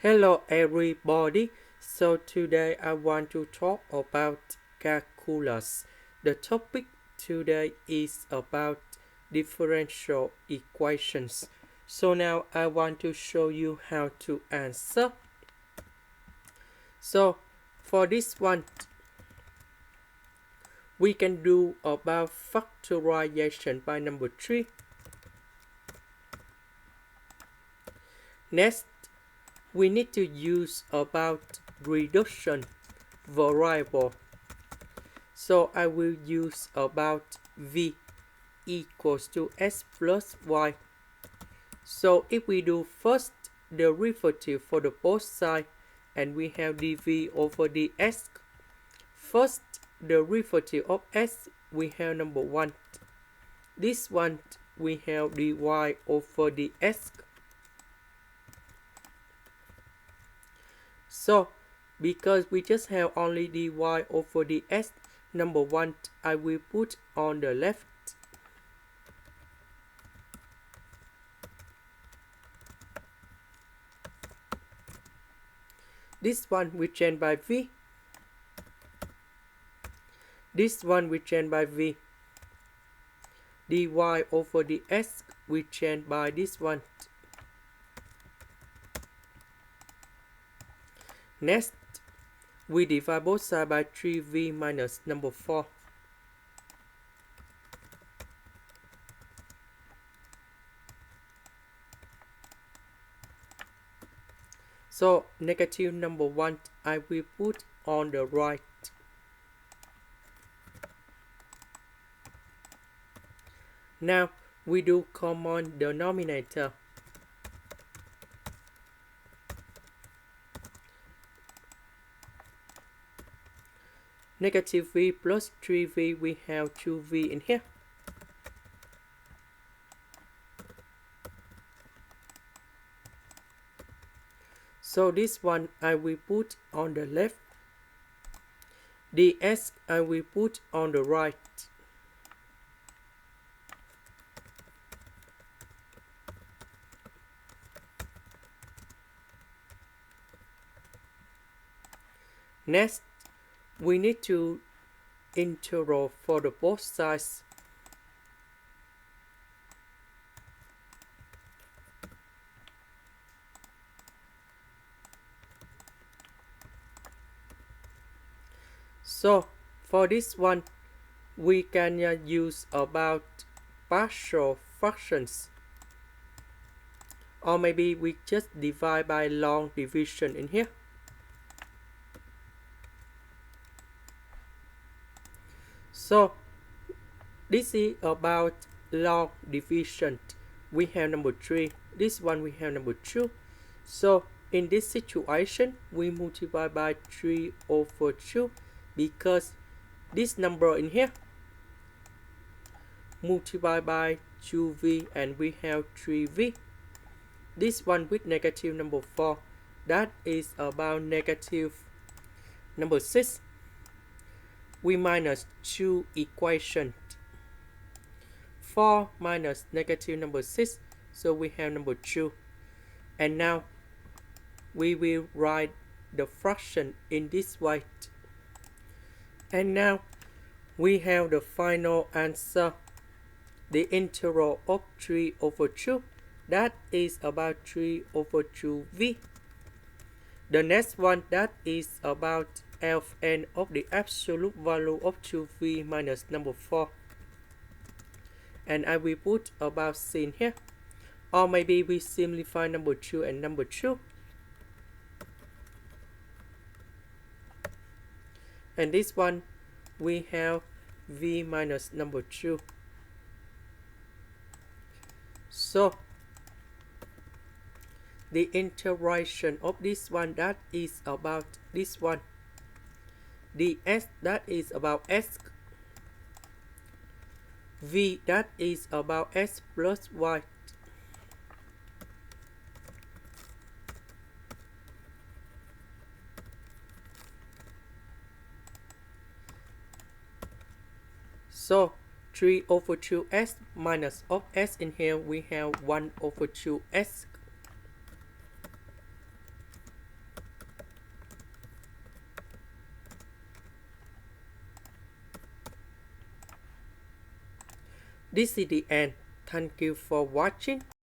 Hello everybody. So today I want to talk about calculus. The topic today is about differential equations. So now I want to show you how to answer. So for this one, we can do about factorization by number 3. Next, we need to use about reduction variable. So I will use about v equals to s plus y. So if we do first derivative for the both sides, and we have dv over ds. First derivative of s, we have number 1. This one we have dy over ds. So because we just have only dy over ds, number 1 I will put on the left. This one we change by v. This one we change by v. dy over ds we change by this one. Next, we divide both sides by 3v minus number 4. So negative number 1 I will put on the right. Now we do common denominator. Negative v plus 3v, we have 2v in here. So this one I will put on the left. ds I will put on the right. Next, we need to integral for the both sides. So for this one, we can use about partial fractions, or maybe we just divide by long division in here. So this is about long division. We have number 3. This one we have number 2. So in this situation, we multiply by 3 over 2 because this number in here multiply by 2v and we have 3v. This one with negative number 4, that is about negative number 6. We minus 2 equation. 4 minus negative number 6, so we have number 2. And now we will write the fraction in this way. And now we have the final answer. The integral of 3 over 2, that is about 3 over 2v. The next one, that is about Ln of the absolute value of 2v minus number 4. And I will put about sin here. Or maybe we simplify number 2 and number 2. And this one, we have v minus number 2. So the integration of this one, that is about this one. ds, that is about s. v, that is about s plus y. So 3 over 2s minus of s in here, we have 1 over 2s. This is the end. Thank you for watching.